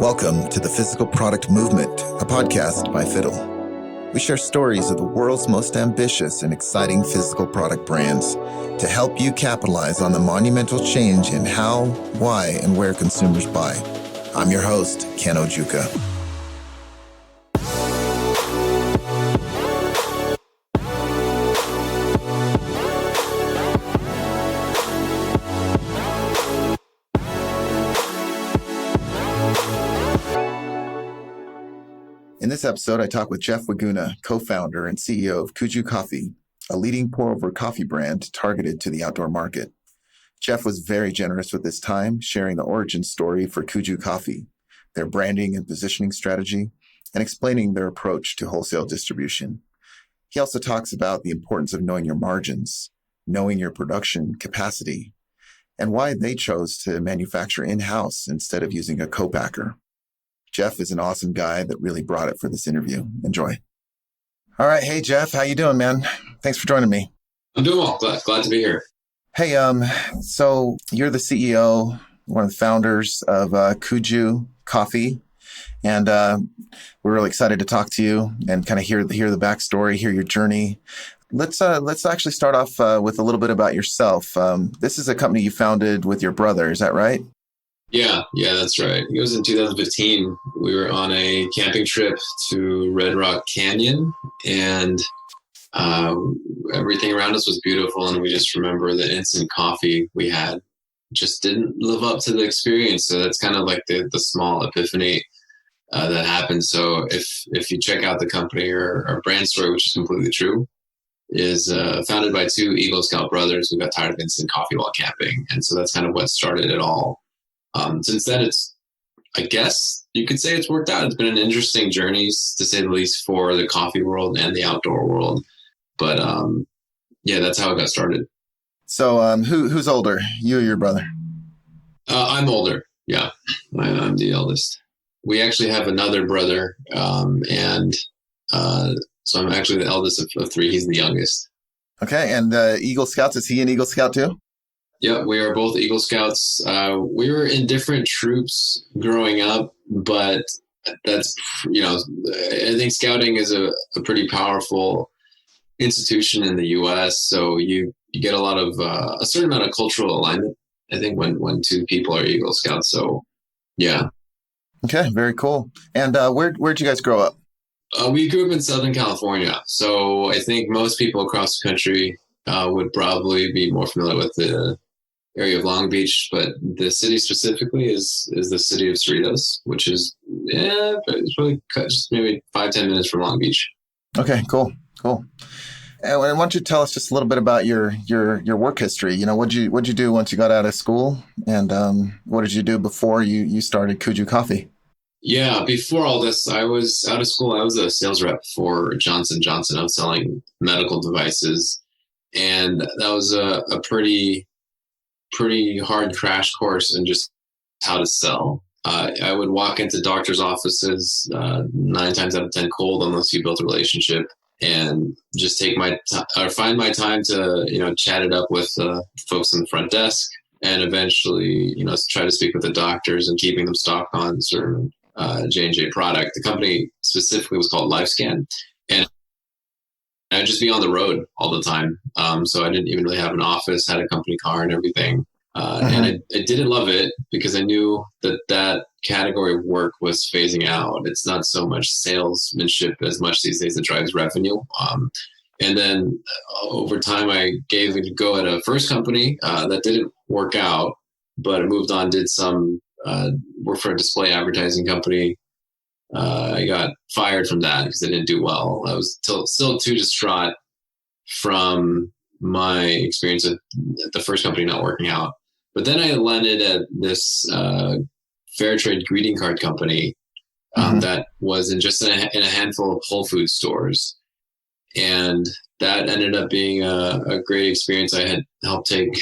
Welcome to the Physical Product Movement, a podcast by Fiddle. We share stories of the world's most ambitious and exciting physical product brands to help you capitalize on the monumental change in how, why, and where consumers buy. I'm your host, Ken Ojuka. In this episode, I talk with Jeff Wiguna, co-founder and CEO of Kuju Coffee, a leading pour-over coffee brand targeted to the outdoor market. Jeff was very generous with his time, sharing the origin story for Kuju Coffee, their branding and positioning strategy, and explaining their approach to wholesale distribution. He also talks about the importance of knowing your margins, knowing your production capacity, and why they chose to manufacture in-house instead of using a co-packer. Jeff is an awesome guy that really brought it for this interview. Enjoy. All right. Hey, Jeff, how you doing, man? Thanks for joining me. I'm doing well. Glad to be here. Hey, so you're the CEO, one of the founders of Kuju Coffee, and we're really excited to talk to you and kind of hear the backstory, hear your journey. Let's actually start off with a little bit about yourself. This is a company you founded with your brother. Is that right? Yeah, that's right. It was in 2015. We were on a camping trip to Red Rock Canyon, and everything around us was beautiful. And we just remember the instant coffee we had just didn't live up to the experience. So that's kind of like the small epiphany that happened. So if you check out the company or our brand story, which is completely true, is founded by two Eagle Scout brothers who got tired of instant coffee while camping. And so that's kind of what started it all. Since then, I guess you could say it's worked out. It's been an interesting journey, to say the least, for the coffee world and the outdoor world. But yeah, that's how it got started. So who's older, you or your brother? I'm older. Yeah, I'm the eldest. We actually have another brother, and so I'm actually the eldest of three. He's the youngest. Okay, and Eagle Scouts, is he an Eagle Scout too? Yeah, we are both Eagle Scouts. We were in different troops growing up, but that's, I think scouting is a pretty powerful institution in the U.S. So you get a lot of, a certain amount of cultural alignment, I think, when two people are Eagle Scouts. So, yeah. Okay, very cool. And where'd you guys grow up? We grew up in Southern California. So I think most people across the country would probably be more familiar with the area of Long Beach, but the city specifically is the city of Cerritos, which is it's probably just maybe 5-10 minutes from Long Beach. Okay, cool. And why don't you tell us just a little bit about your work history? What'd you do once you got out of school, and what did you do before you started Kuju Coffee? Yeah, before all this, I was out of school. I was a sales rep for Johnson & Johnson. I was selling medical devices, and that was a pretty hard crash course in just how to sell. I would walk into doctors' offices 9 times out of 10 cold unless you built a relationship, and just find my time to chat it up with folks in the front desk, and eventually try to speak with the doctors and keeping them stocked on certain J&J product. The company specifically was called LifeScan, and I'd just be on the road all the time. So I didn't even really have an office, had a company car and everything. And I didn't love it because I knew that category of work was phasing out. It's not so much salesmanship as much these days that drives revenue. And then over time, I gave it a go at a first company that didn't work out, but I moved on, did some work for a display advertising company. I got fired from that because I didn't do well. I was still too distraught from my experience at the first company not working out. But then I landed at this fair trade greeting card company that was in a handful of Whole Foods stores. And that ended up being a great experience. I had helped take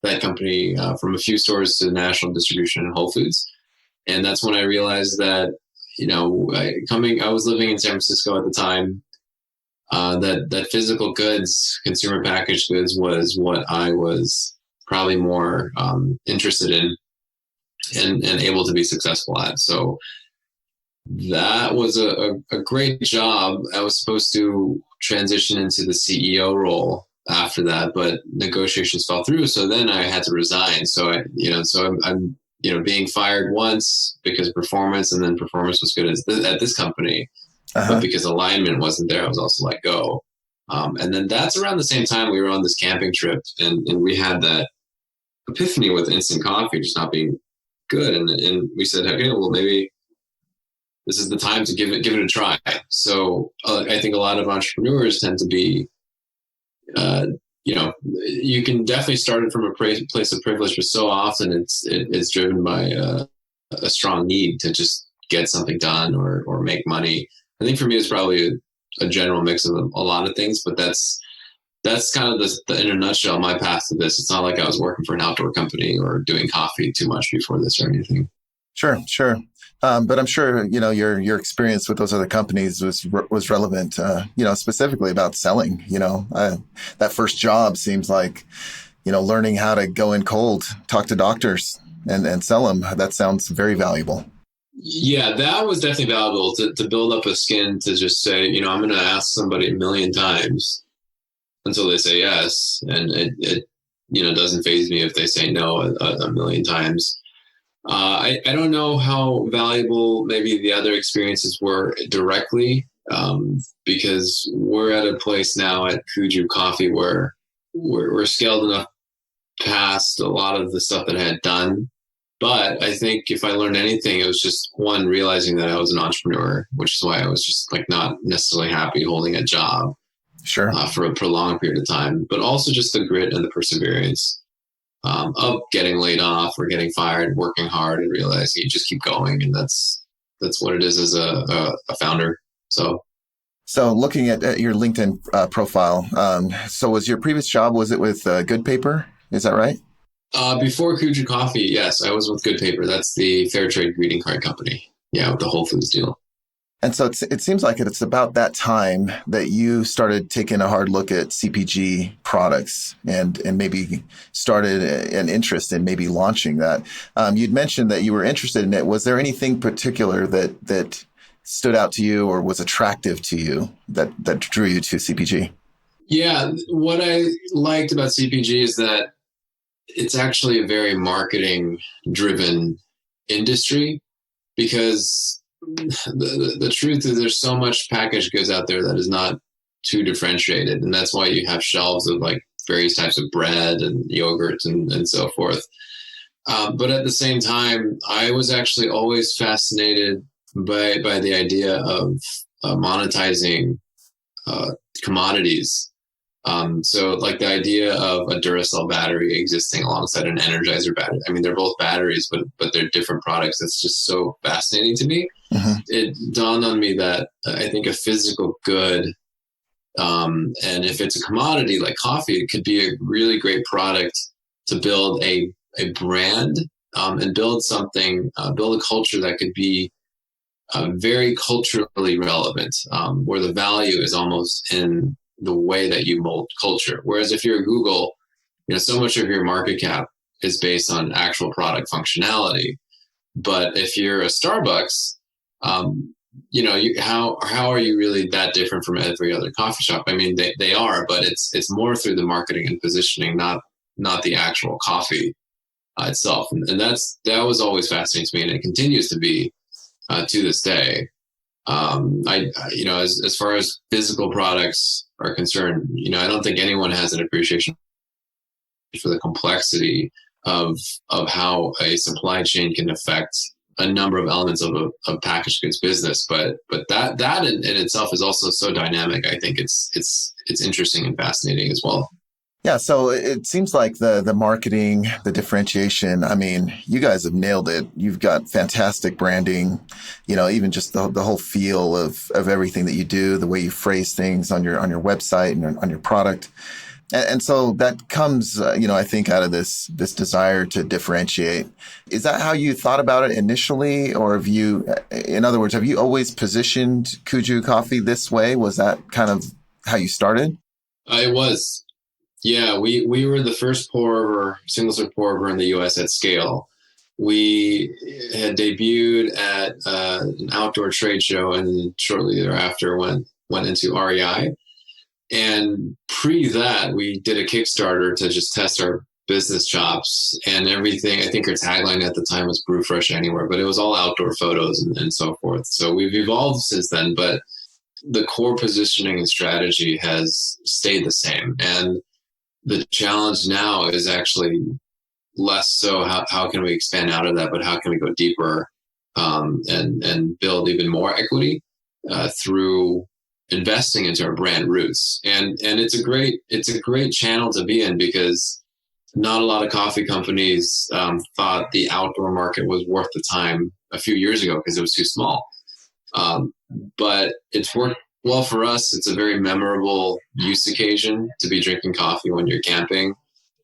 that company from a few stores to national distribution in Whole Foods. And that's when I realized that, I was living in San Francisco at the time, that physical goods, consumer packaged goods, was what I was probably more interested in. and able to be successful at. So that was a great job. I was supposed to transition into the CEO role after that, but negotiations fell through. So then I had to resign. So I'm being fired once because performance, and then performance was good at this company, but because alignment wasn't there, I was also let go. And then that's around the same time we were on this camping trip, and we had that epiphany with instant coffee just not being good. And we said, okay, well, maybe this is the time to give it a try. So I think a lot of entrepreneurs tend to be, you can definitely start it from a place of privilege, but so often it's driven by a strong need to just get something done or make money. I think for me, it's probably a general mix of a lot of things, but that's kind of in a nutshell, my path to this. It's not like I was working for an outdoor company or doing coffee too much before this or anything. Sure. But I'm sure, your experience with those other companies was relevant, specifically about selling. That first job seems like, learning how to go in cold, talk to doctors and sell them. That sounds very valuable. Yeah, that was definitely valuable to build up a skin to just say, I'm going to ask somebody 1 million times until they say yes. And it doesn't faze me if they say no a million times. I don't know how valuable maybe the other experiences were directly, because we're at a place now at Kuju Coffee where we're scaled enough past a lot of the stuff that I had done. But I think if I learned anything, it was just one, realizing that I was an entrepreneur, which is why I was just not necessarily happy holding a job for a prolonged period of time, but also just the grit and the perseverance of getting laid off or getting fired, working hard, and realizing you just keep going. And that's what it is as a founder. So looking at your LinkedIn profile, so was your previous job, was it with Good Paper? Is that right? Before Kuju Coffee, yes, I was with Good Paper. That's the fair trade greeting card company. Yeah, with the Whole Foods deal. And so it seems like it's about that time that you started taking a hard look at CPG products and maybe started an interest in maybe launching that. You'd mentioned that you were interested in it. Was there anything particular that stood out to you or was attractive to you that drew you to CPG? Yeah, what I liked about CPG is that it's actually a very marketing-driven industry, because the truth is there's so much packaged goods out there that is not too differentiated, and that's why you have shelves of various types of bread and yogurt and so forth. But at the same time, I was actually always fascinated by the idea of monetizing commodities. So the idea of a Duracell battery existing alongside an Energizer battery. I mean, they're both batteries, but they're different products. It's just so fascinating to me. Mm-hmm. It dawned on me that I think a physical good, and if it's a commodity like coffee, it could be a really great product to build a brand, and build something, build a culture that could be very culturally relevant, where the value is almost in the way that you mold culture. Whereas if you're a Google, so much of your market cap is based on actual product functionality. But if you're a Starbucks, how are you really that different from every other coffee shop? I mean, they are, but it's more through the marketing and positioning, not the actual coffee itself. And that was always fascinating to me, and it continues to be to this day. As far as physical products are concerned, I don't think anyone has an appreciation for the complexity of how a supply chain can affect a number of elements of a packaged goods business. But that in itself is also so dynamic. I think it's interesting and fascinating as well. Yeah, so it seems like the marketing, the differentiation, I mean, you guys have nailed it. You've got fantastic branding, even just the whole feel of everything that you do, the way you phrase things on your website and on your product. And so that comes, I think out of this desire to differentiate. Is that how you thought about it initially? Or in other words, have you always positioned Kuju Coffee this way? Was that kind of how you started? It was. Yeah, we were the first single serve pour over in the U.S. at scale. we had debuted at an outdoor trade show, and shortly thereafter went into REI. And pre that, we did a Kickstarter to just test our business chops and everything. I think our tagline at the time was "Brew Fresh Anywhere," but it was all outdoor photos and so forth. So we've evolved since then, but the core positioning and strategy has stayed the same. And the challenge now is actually less so how can we expand out of that, but how can we go deeper and build even more equity through investing into our brand roots. And it's a great channel to be in, because not a lot of coffee companies thought the outdoor market was worth the time a few years ago because it was too small. But it's worked well for us. It's a very memorable use occasion to be drinking coffee when you're camping.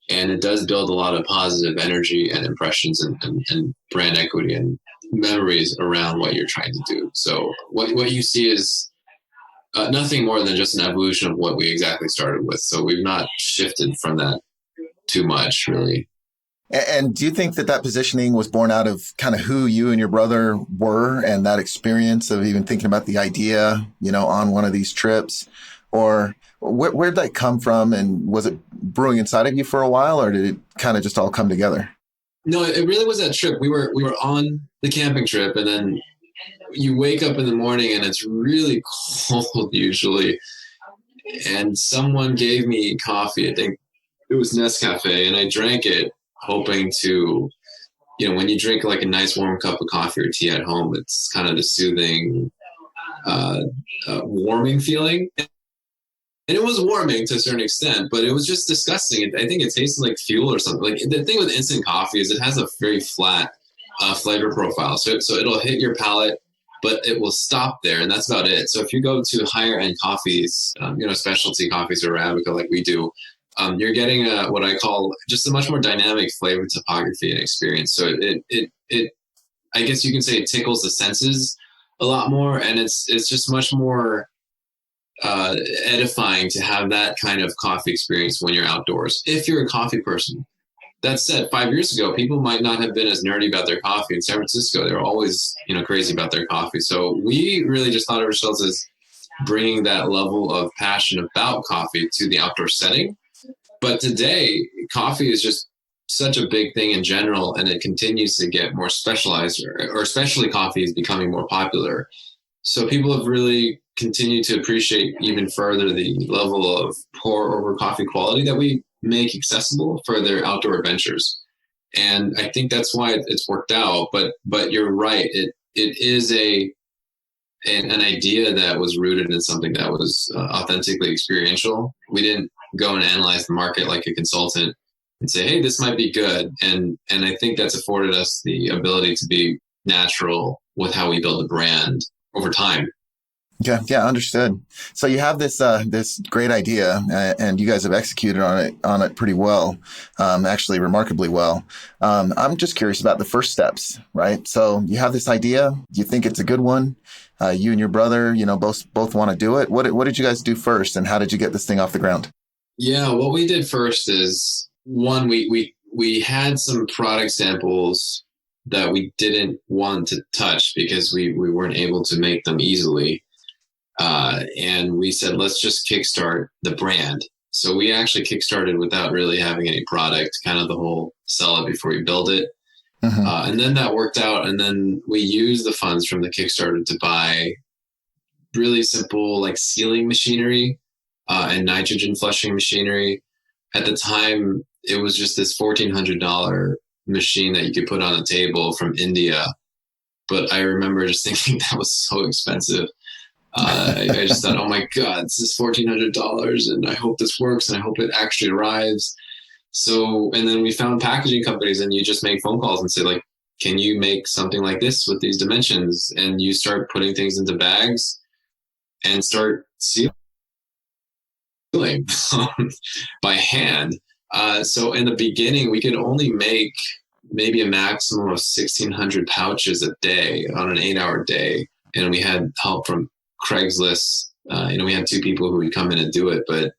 And it does build a lot of positive energy and impressions and brand equity and memories around what you're trying to do. So what you see is nothing more than just an evolution of what we exactly started with. So we've not shifted from that too much, really. And do you think that positioning was born out of kind of who you and your brother were and that experience of even thinking about the idea, on one of these trips? Or where'd that come from? And was it brewing inside of you for a while, or did it kind of just all come together? No, it really was that trip. We were on the camping trip, and then you wake up in the morning and it's really cold usually. And someone gave me coffee. I think it was Nescafe, and I drank it hoping to, when you drink like a nice warm cup of coffee or tea at home, it's kind of the soothing, warming feeling. And it was warming to a certain extent, but it was just disgusting. I think it tasted like fuel or something. Like, the thing with instant coffee is it has a very flat flavor profile. So it'll hit your palate, but it will stop there, and that's about it. So if you go to higher end coffees, specialty coffees or Arabica like we do, you're getting what I call just a much more dynamic flavor topography and experience. So it I guess you can say it tickles the senses a lot more, and it's just much more edifying to have that kind of coffee experience when you're outdoors, if you're a coffee person. That said, 5 years ago, people might not have been as nerdy about their coffee. In San Francisco, they were always, crazy about their coffee. So we really just thought of ourselves as bringing that level of passion about coffee to the outdoor setting. But today, coffee is just such a big thing in general, and it continues to get more specialized, or especially coffee is becoming more popular. So people have really continued to appreciate even further the level of pour over coffee quality that we make accessible for their outdoor adventures. And I think that's why it's worked out. But you're right. It is an idea that was rooted in something that was authentically experiential. We didn't go and analyze the market like a consultant and say, hey, this might be good. And I think that's afforded us the ability to be natural with how we build a brand over time. Yeah, understood. So you have this great idea, and you guys have executed on it pretty well, actually remarkably well. I'm just curious about the first steps, right? So you have this idea, you think it's a good one. You and your brother, both want to do it. What did you guys do first, and how did you get this thing off the ground? Yeah, what we did first is, one, we had some product samples that we didn't want to touch because we weren't able to make them easily. And we said, let's just kickstart the brand. So we actually kickstarted without really having any product, kind of the whole sell it before you build it. Mm-hmm. And then that worked out. And then we used the funds from the Kickstarter to buy really simple, like sealing machinery and nitrogen flushing machinery. At the time, it was just this $1,400 machine that you could put on a table from India. But I remember just thinking that was so expensive. I just thought, oh my God, this is $1,400 and I hope this works and I hope it actually arrives. So, and then we found packaging companies, and you just make phone calls and say, like, can you make something like this with these dimensions? And you start putting things into bags and start sealing by hand. So in the beginning, we could only make maybe a maximum of 1,600 pouches a day on an 8-hour day. And we had help from Craigslist. We had 2 people who would come in and do it, but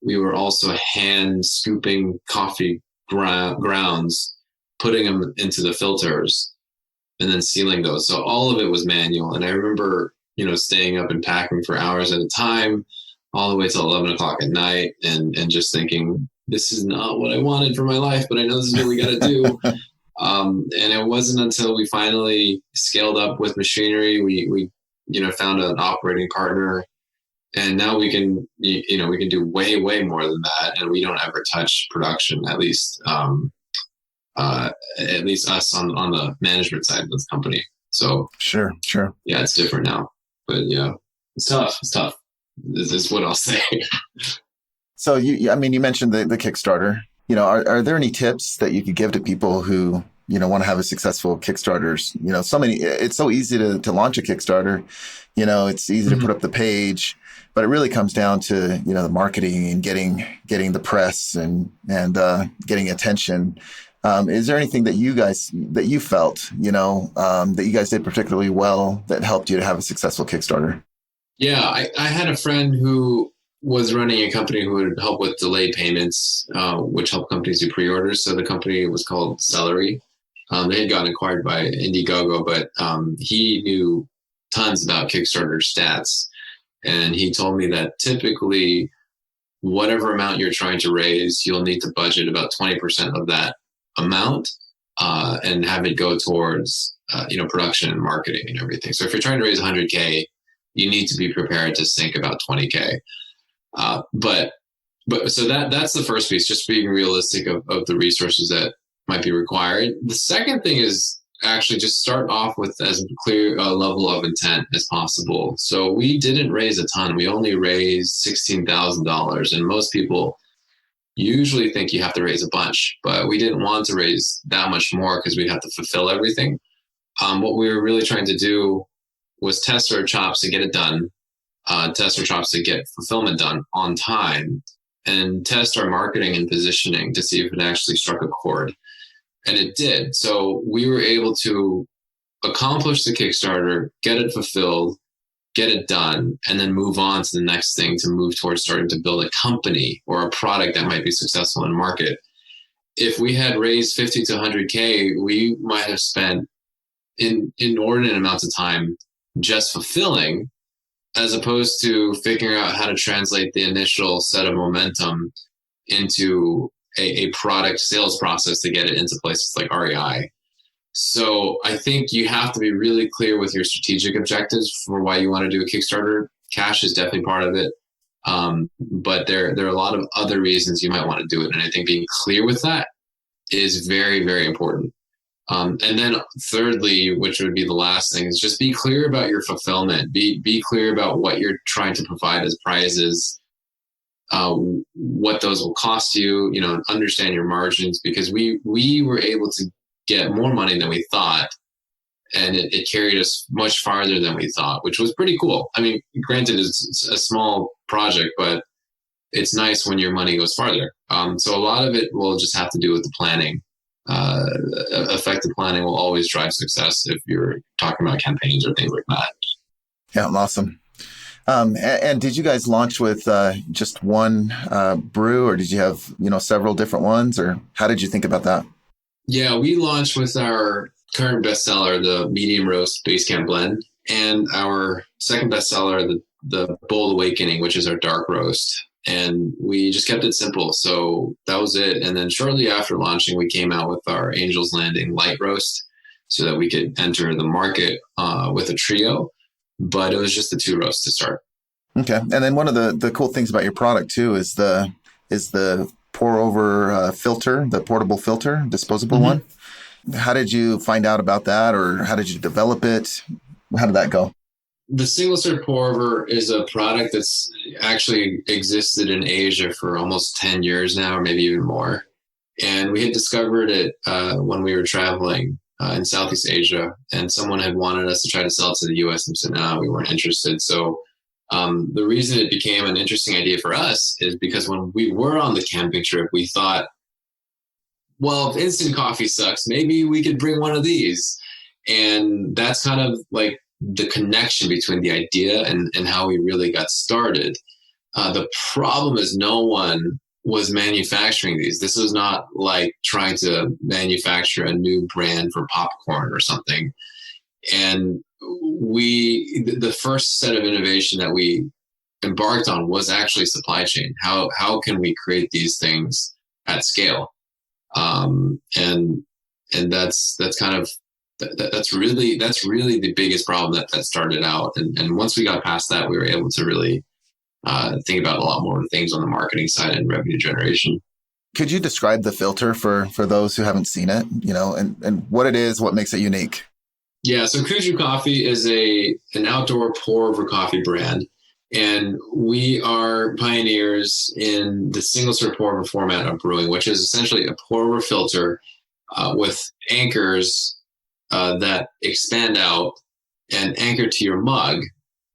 we were also hand scooping coffee grounds putting them into the filters, and then sealing those. So all of it was manual. And I remember, staying up and packing for hours at a time, all the way till 11 o'clock at night, and just thinking, this is not what I wanted for my life, but I know this is what we got to do. And it wasn't until we finally scaled up with machinery, we found an operating partner, and now we can do way, way more than that. And we don't ever touch production, at least us on the management side of the company. So sure. Yeah, it's different now, but yeah, it's tough. This is what I'll say. So you mentioned the Kickstarter. Are there any tips that you could give to people who, want to have a successful Kickstarters? It's so easy to launch a Kickstarter. It's easy to put up the page, but it really comes down to, the marketing and getting the press and getting attention. Is there anything that you felt, that you guys did particularly well that helped you to have a successful Kickstarter? Yeah, I had a friend who was running a company who would help with delayed payments, which helped companies do pre-orders. So the company was called Celery. They had gotten acquired by Indiegogo, but he knew tons about Kickstarter stats. And he told me that typically whatever amount you're trying to raise, you'll need to budget about 20% of that amount and have it go towards production and marketing and everything. So if you're trying to raise 100K, you need to be prepared to sink about 20K. But so that's the first piece, just being realistic of the resources that might be required. The second thing is actually just start off with as clear a level of intent as possible. So we didn't raise a ton. We only raised $16,000, and most people usually think you have to raise a bunch, but we didn't want to raise that much more because we'd have to fulfill everything. What we were really trying to do was test our chops to get it done, test our chops to get fulfillment done on time, and test our marketing and positioning to see if it actually struck a chord. And it did. So we were able to accomplish the Kickstarter, get it fulfilled, get it done, and then move on to the next thing to move towards starting to build a company or a product that might be successful in market. If we had raised 50 to 100K, we might have spent inordinate amounts of time just fulfilling, as opposed to figuring out how to translate the initial set of momentum into a product sales process to get it into places like REI. So I think you have to be really clear with your strategic objectives for why you want to do a Kickstarter. Cash is definitely part of it. But there are a lot of other reasons you might want to do it. And I think being clear with that is very, very important. And then thirdly, which would be the last thing, is just be clear about your fulfillment. Be clear about what you're trying to provide as prizes, what those will cost you, understand your margins, because we were able to get more money than we thought. And it carried us much farther than we thought, which was pretty cool. I mean, granted, it's a small project, but it's nice when your money goes farther. So a lot of it will just have to do with the planning. Effective planning will always drive success if you're talking about campaigns or things like that. Yeah, awesome. And did you guys launch with just one brew, or did you have several different ones, or how did you think about that? Yeah, we launched with our current bestseller, the medium roast Basecamp blend, and our second bestseller, the Bold Awakening, which is our dark roast. And we just kept it simple. So that was it. And then shortly after launching, we came out with our Angel's Landing light roast so that we could enter the market with a trio. But it was just the two roasts to start. Okay. And then one of the cool things about your product too is the pour over filter, the portable filter, disposable one. How did you find out about that, or how did you develop it? How did that go? The single serve pour over is a product that's actually existed in Asia for almost 10 years now, or maybe even more. And we had discovered it when we were traveling in Southeast Asia, and someone had wanted us to try to sell it to the US, and we said, no, we weren't interested. So the reason it became an interesting idea for us is because when we were on the camping trip, we thought, well, if instant coffee sucks, maybe we could bring one of these. And that's kind of like the connection between the idea and how we really got started. The problem is no one was manufacturing these. This was not like trying to manufacture a new brand for popcorn or something. And the first set of innovation that we embarked on was actually supply chain. How can we create these things at scale? And that's kind of that's really the biggest problem that started out. And once we got past that, we were able to really think about a lot more things on the marketing side and revenue generation. Could you describe the filter for those who haven't seen it, and what it is, what makes it unique? Yeah, so Kuju Coffee is an outdoor pour-over coffee brand, and we are pioneers in the single-serve pour-over format of brewing, which is essentially a pour-over filter with anchors that expand out and anchor to your mug.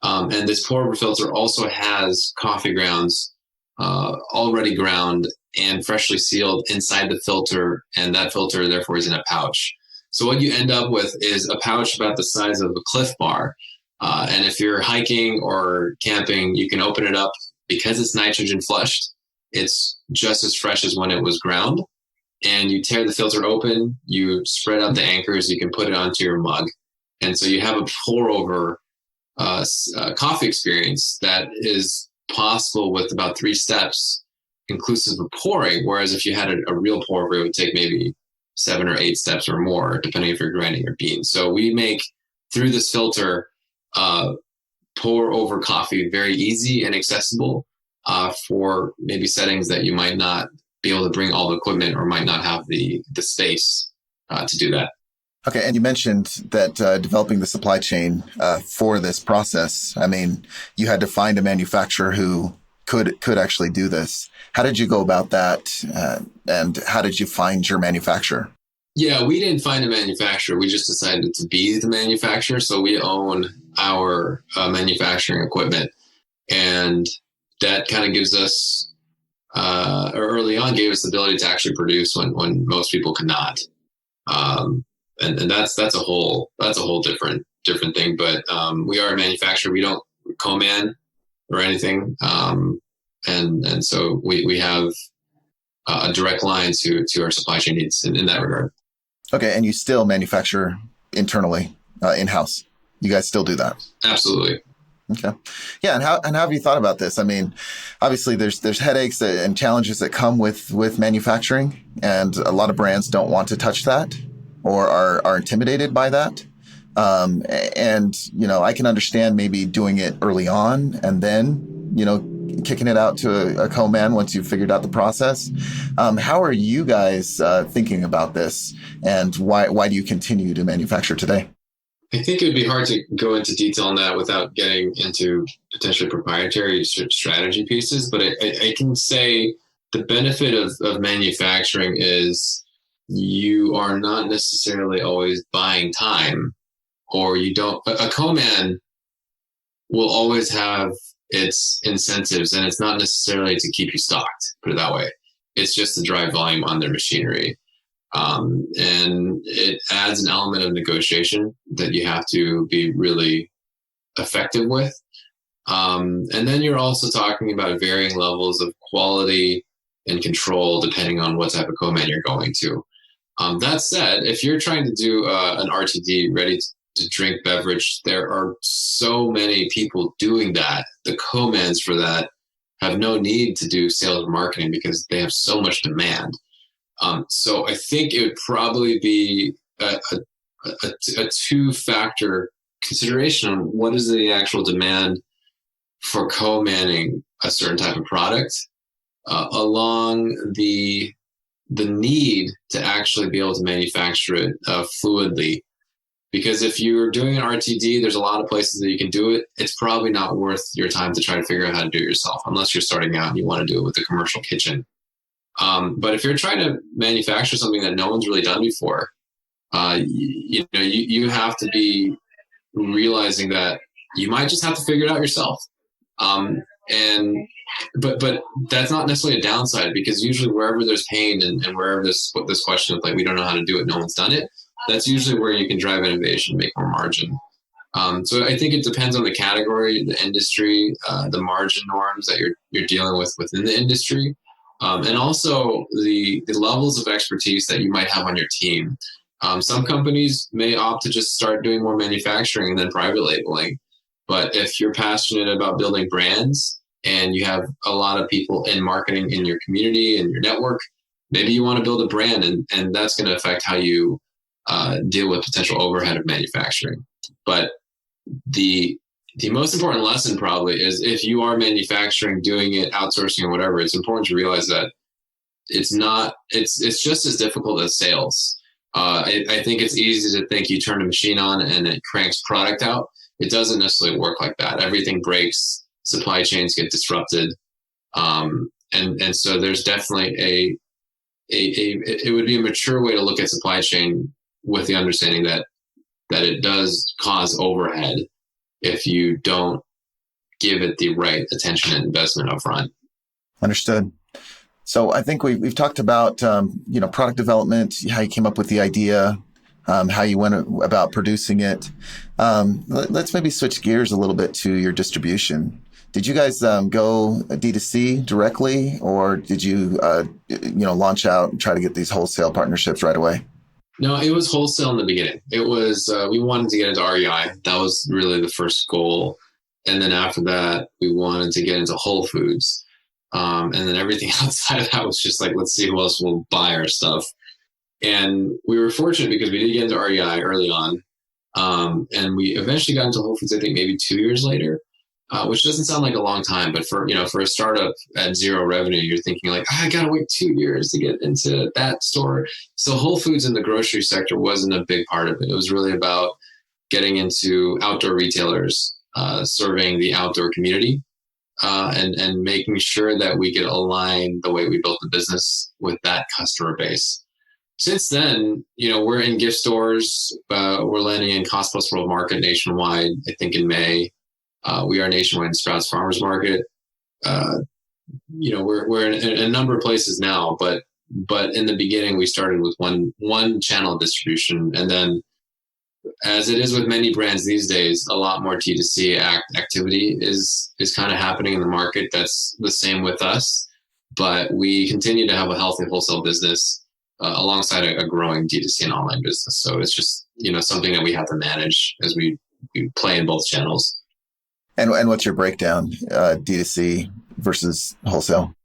And this pour-over filter also has coffee grounds already ground and freshly sealed inside the filter, and that filter therefore is in a pouch. So what you end up with is a pouch about the size of a Cliff Bar. And if you're hiking or camping, you can open it up. Because it's nitrogen flushed, it's just as fresh as when it was ground. And you tear the filter open, you spread out the anchors, you can put it onto your mug. And so you have a pour-over coffee experience that is possible with about 3 steps, inclusive of pouring. Whereas if you had a real pour-over, it would take maybe 7 or 8 steps or more, depending if you're grinding or beans. So we make, through this filter, pour over coffee very easy and accessible for maybe settings that you might not be able to bring all the equipment or might not have the space to do that. Okay, and you mentioned that developing the supply chain for this process, I mean, you had to find a manufacturer who could actually do this. How did you go about that? And how did you find your manufacturer? Yeah, we didn't find a manufacturer. We just decided to be the manufacturer. So we own our manufacturing equipment. And that kind of gives us, early on, gave us the ability to actually produce when most people could not. And that's a whole different thing. But we are a manufacturer. We don't co-man or anything. And so we have a direct line to our supply chain needs in that regard. Okay, and you still manufacture internally, in-house. You guys still do that? Absolutely. Okay. Yeah, and how have you thought about this? I mean, obviously there's headaches and challenges that come with manufacturing, and a lot of brands don't want to touch that or are intimidated by that. And I can understand maybe doing it early on and then kicking it out to a co-man once you've figured out the process. How are you guys thinking about this, and why do you continue to manufacture today? I think it would be hard to go into detail on that without getting into potentially proprietary strategy pieces. But I can say the benefit of manufacturing is you are not necessarily always buying time, or you don't. A co-man will always have its incentives, and it's not necessarily to keep you stocked, put it that way. It's just to drive volume on their machinery. And it adds an element of negotiation that you have to be really effective with. And then you're also talking about varying levels of quality and control depending on what type of co-man you're going to. That said, if you're trying to do an RTD, ready to drink beverage, there are so many people doing that. The co-mans for that have no need to do sales and marketing because they have so much demand. So I think it would probably be a 2-factor consideration on what is the actual demand for co-manning a certain type of product, along the need to actually be able to manufacture it fluidly. Because if you're doing an RTD, there's a lot of places that you can do it. It's probably not worth your time to try to figure out how to do it yourself, unless you're starting out and you want to do it with a commercial kitchen. But if you're trying to manufacture something that no one's really done before, you have to be realizing that you might just have to figure it out yourself. But that's not necessarily a downside, because usually wherever there's pain and wherever this question of like, we don't know how to do it, no one's done it, that's usually where you can drive innovation, make more margin. So I think it depends on the category, the industry, the margin norms that you're dealing with within the industry. And also the levels of expertise that you might have on your team. Some companies may opt to just start doing more manufacturing and then private labeling. But if you're passionate about building brands and you have a lot of people in marketing in your community and your network, maybe you want to build a brand, and that's going to affect how you deal with potential overhead of manufacturing. But the most important lesson probably is, if you are manufacturing, doing it, outsourcing, or whatever, it's important to realize that it's just as difficult as sales. I think it's easy to think you turn a machine on and it cranks product out. It doesn't necessarily work like that. Everything breaks, supply chains get disrupted. And so there's definitely it would be a mature way to look at supply chain, with the understanding that it does cause overhead if you don't give it the right attention and investment upfront. Understood. So I think we've talked about product development, how you came up with the idea, how you went about producing it. Let's maybe switch gears a little bit to your distribution. Did you guys go D2C directly, or did you launch out and try to get these wholesale partnerships right away? No, it was wholesale in the beginning. It was we wanted to get into REI. That was really the first goal, and then after that, we wanted to get into Whole Foods. And then everything outside of that was just like, let's see who else will buy our stuff. And we were fortunate because we did get into REI early on. And we eventually got into Whole Foods, I think maybe 2 years later, which doesn't sound like a long time, but for a startup at zero revenue, you're thinking like, I got to wait 2 years to get into that store. So Whole Foods in the grocery sector wasn't a big part of it. It was really about getting into outdoor retailers, serving the outdoor community. And making sure that we could align the way we built the business with that customer base. Since then, we're in gift stores. We're landing in Cost Plus World Market nationwide. I think in May, we are nationwide in Sprouts Farmers Market. We're in a number of places now, but in the beginning, we started with one channel of distribution, and then, as it is with many brands these days, a lot more D2C activity is kind of happening in the market. That's the same with us, but we continue to have a healthy wholesale business alongside a growing D2C and online business. So it's just something that we have to manage as we play in both channels. And what's your breakdown, D2C versus wholesale?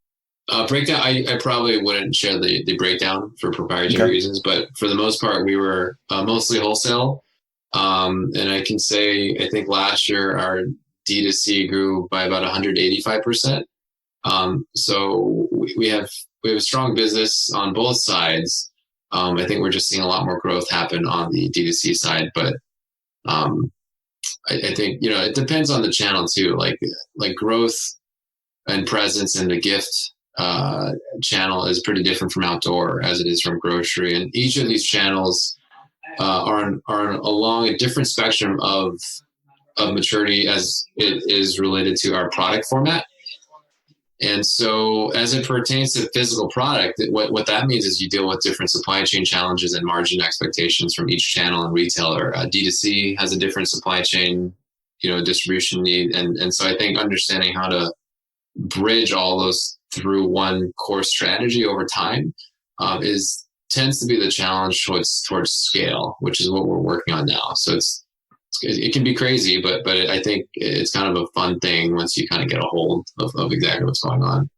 Breakdown, I probably wouldn't share the breakdown for proprietary reasons, but for the most part, we were mostly wholesale. And I can say, I think last year our D2C grew by about 185%. So we have a strong business on both sides. I think we're just seeing a lot more growth happen on the D2C side, but I think it depends on the channel too. Like growth and presence in the gift channel is pretty different from outdoor as it is from grocery, and each of these channels are along a different spectrum of maturity as it is related to our product format. And so as it pertains to physical product, what that means is you deal with different supply chain challenges and margin expectations from each channel and retailer. D2C has a different supply chain, distribution need. And so I think understanding how to bridge all those through one core strategy over time tends to be the challenge towards scale, which is what we're working on now. So it can be crazy, but I think it's kind of a fun thing once you kind of get a hold of exactly what's going on.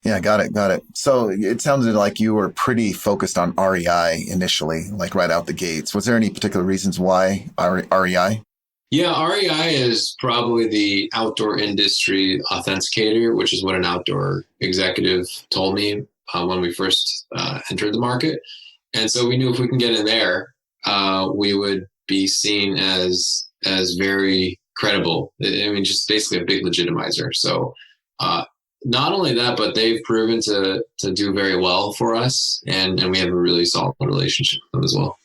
Yeah, got it. So it sounded like you were pretty focused on REI initially, like right out the gates. Was there any particular reasons why REI? Yeah, REI is probably the outdoor industry authenticator, which is what an outdoor executive told me when we first entered the market. And so we knew if we can get in there, we would be seen as very credible. I mean, just basically a big legitimizer. So not only that, but they've proven to do very well for us, and we have a really solid relationship with them as well.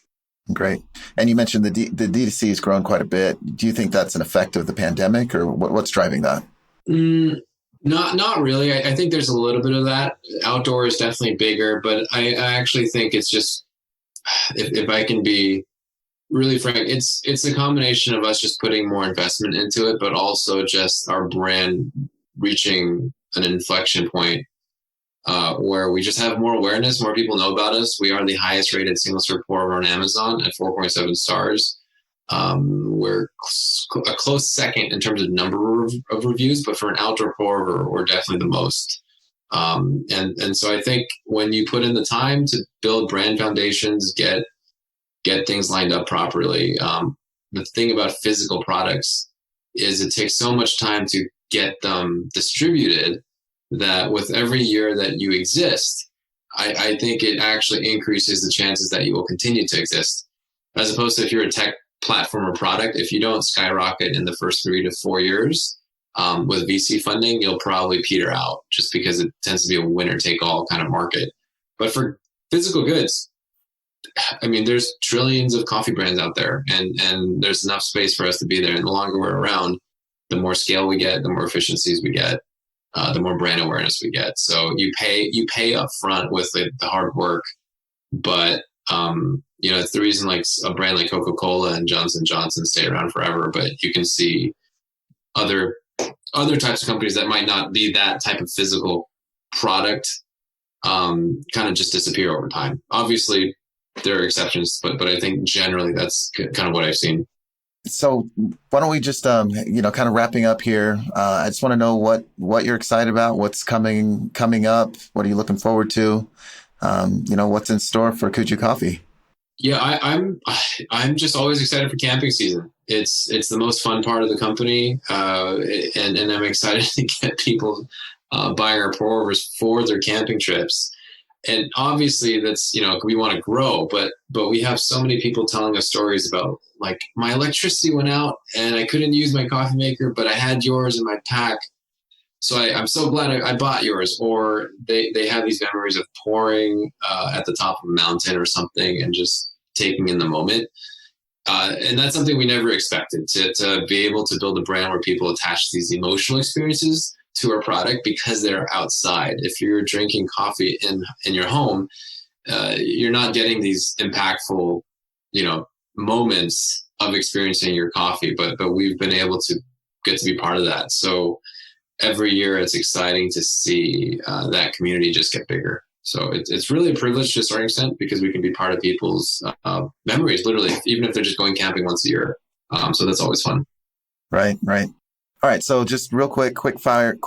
Great. And you mentioned the D2C has grown quite a bit. Do you think that's an effect of the pandemic, or what's driving that? Not really. I think there's a little bit of that. Outdoor is definitely bigger, but I actually think it's just, if I can be really frank, it's a combination of us just putting more investment into it, but also just our brand reaching an inflection point where we just have more awareness, more people know about us. We are the highest rated single serve pour over on Amazon at 4.7 stars. We're a close second in terms of number of reviews, but for an outdoor pour over, we're definitely the most. And so I think when you put in the time to build brand foundations, get things lined up properly, the thing about physical products is it takes so much time to get them distributed that with every year that you exist, I think it actually increases the chances that you will continue to exist. As opposed to if you're a tech platform or product, if you don't skyrocket in the first 3 to 4 years with VC funding, you'll probably peter out just because it tends to be a winner take all kind of market. But for physical goods, I mean, there's trillions of coffee brands out there, and there's enough space for us to be there. And the longer we're around, the more scale we get, the more efficiencies we get, the more brand awareness we get. So you pay up front with the hard work, but it's the reason like a brand like Coca-Cola and Johnson & Johnson stay around forever. But you can see other types of companies that might not be that type of physical product kind of just disappear over time. Obviously, there are exceptions, but I think generally that's kind of what I've seen. So why don't we just, kind of wrapping up here. I just want to know what you're excited about, what's coming up. What are you looking forward to? What's in store for Kuju Coffee? Yeah, I'm just always excited for camping season. It's the most fun part of the company, and I'm excited to get people buying our pour overs for their camping trips. And obviously that's, we want to grow, but we have so many people telling us stories about like my electricity went out and I couldn't use my coffee maker, but I had yours in my pack. So I'm so glad I bought yours. Or they have these memories of pouring at the top of a mountain or something and just taking in the moment. And that's something we never expected, to be able to build a brand where people attach these emotional experiences to our product because they're outside. If you're drinking coffee in your home, you're not getting these impactful, moments of experiencing your coffee, but we've been able to get to be part of that. So every year it's exciting to see that community just get bigger. So it's really a privilege to a certain extent because we can be part of people's memories, literally, even if they're just going camping once a year. So that's always fun. Right. All right. So just real quick fire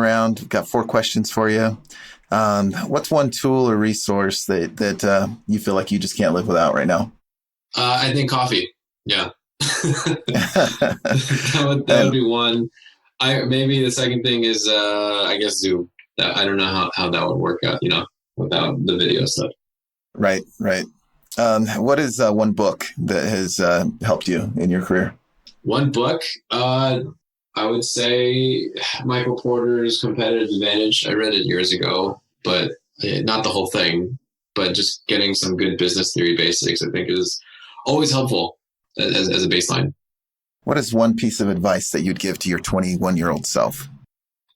round. We've got 4 questions for you. What's one tool or resource that you feel like you just can't live without right now? I think coffee. Yeah. that would be one. Maybe the second thing is, I guess Zoom. I don't know how that would work out, without the video stuff. Right. What is one book that has helped you in your career? One book, I would say Michael Porter's Competitive Advantage. I read it years ago, but not the whole thing, but just getting some good business theory basics, I think, is always helpful as a baseline. What is one piece of advice that you'd give to your 21-year-old self?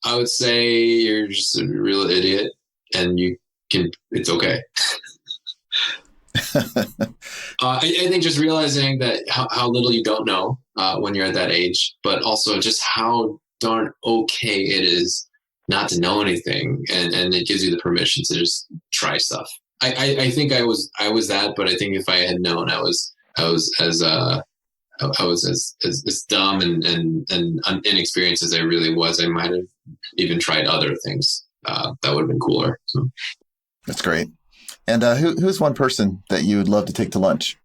I would say you're just a real idiot and it's okay. I think just realizing that how little you don't know when you're at that age, but also just how darn okay it is not to know anything, and it gives you the permission to just try stuff. I think I was that, but I think if I had known I was as dumb and inexperienced as I really was, I might have even tried other things that would have been cooler. So. That's great. And who's one person that you would love to take to lunch?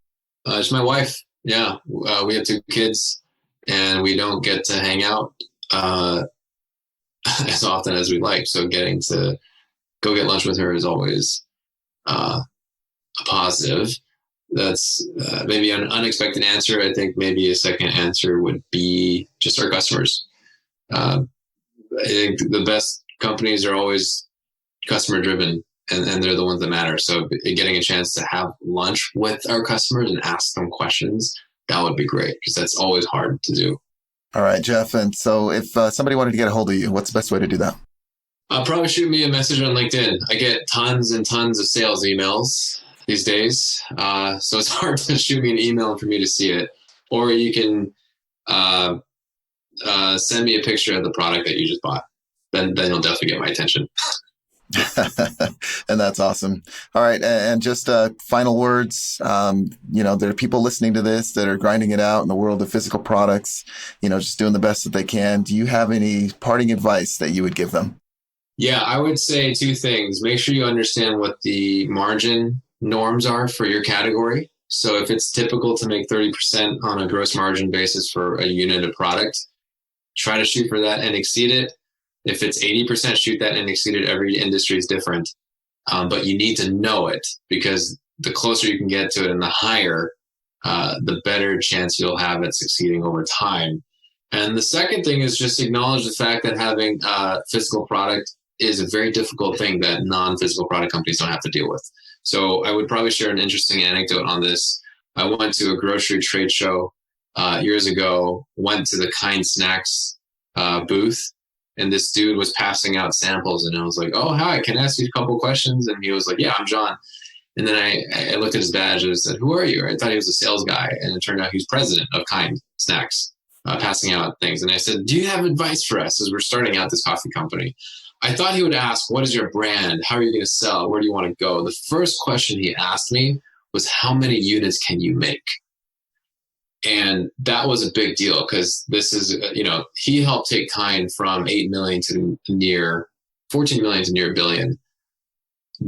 It's my wife. Yeah. We have 2 kids and we don't get to hang out as often as we'd like. So getting to go get lunch with her is always a positive. That's maybe an unexpected answer. I think maybe a second answer would be just our customers. I think the best companies are always customer driven. And they're the ones that matter. So getting a chance to have lunch with our customers and ask them questions, that would be great because that's always hard to do. All right, Jeff. And so if somebody wanted to get a hold of you, what's the best way to do that? Probably shoot me a message on LinkedIn. I get tons and tons of sales emails these days. So it's hard to shoot me an email and for me to see it. Or you can send me a picture of the product that you just bought. Then you'll definitely get my attention. And that's awesome. All right. And just final words. There are people listening to this that are grinding it out in the world of physical products, just doing the best that they can. Do you have any parting advice that you would give them? Yeah, I would say two things. Make sure you understand what the margin norms are for your category. So if it's typical to make 30% on a gross margin basis for a unit of product, try to shoot for that and exceed it. If it's 80%, shoot that and exceed it. Every industry is different. But you need to know it, because the closer you can get to it and the higher, the better chance you'll have at succeeding over time. And the second thing is just acknowledge the fact that having a physical product is a very difficult thing that non-physical product companies don't have to deal with. So I would probably share an interesting anecdote on this. I went to a grocery trade show years ago, went to the Kind Snacks booth, and this dude was passing out samples, and I was like, "Oh, hi, can I ask you a couple questions?" And he was like, "Yeah, I'm John." And then I looked at his badge and I said, "Who are you?" I thought he was a sales guy, and it turned out he was president of Kind Snacks, passing out things. And I said, "Do you have advice for us as we're starting out this coffee company?" I thought he would ask, "What is your brand? How are you going to sell? Where do you want to go?" The first question he asked me was, "How many units can you make?" And that was a big deal, because this is, he helped take Kind from 8 million to near 14 million to near $1 billion.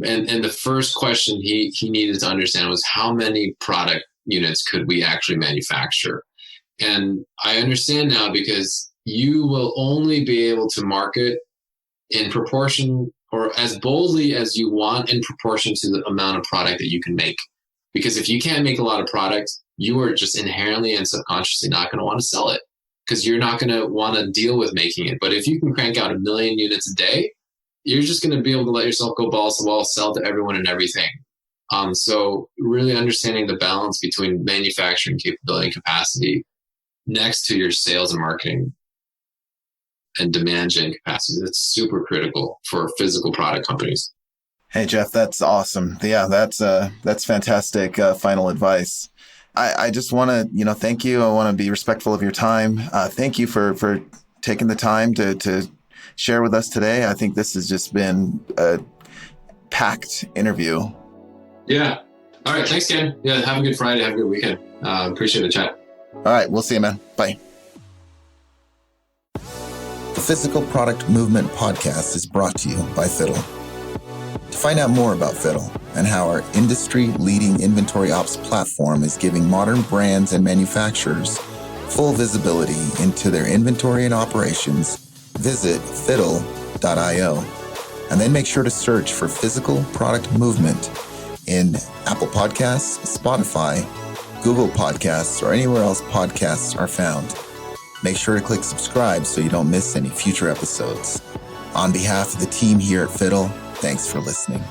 And the first question he needed to understand was, how many product units could we actually manufacture? And I understand now, because you will only be able to market in proportion, or as boldly as you want, in proportion to the amount of product that you can make. Because if you can't make a lot of product, you are just inherently and subconsciously not going to want to sell it, because you're not going to want to deal with making it. But if you can crank out 1 million units a day, you're just going to be able to let yourself go balls to the wall, sell to everyone and everything. So really understanding the balance between manufacturing capability and capacity next to your sales and marketing and demand gen capacity, that's super critical for physical product companies. Hey, Jeff, that's awesome. Yeah, that's fantastic final advice. I just want to, thank you. I want to be respectful of your time. Thank you for taking the time to share with us today. I think this has just been a packed interview. Yeah. All right. Thanks, Ken. Yeah. Have a good Friday. Have a good weekend. Appreciate the chat. All right. We'll see you, man. Bye. The Physical Product Movement podcast is brought to you by Fiddle. To find out more about Fiddle and how our industry-leading inventory ops platform is giving modern brands and manufacturers full visibility into their inventory and operations, visit fiddle.io, and then make sure to search for Physical Product Movement in Apple Podcasts, Spotify, Google Podcasts, or anywhere else podcasts are found. Make sure to click subscribe so you don't miss any future episodes. On behalf of the team here at Fiddle, thanks for listening.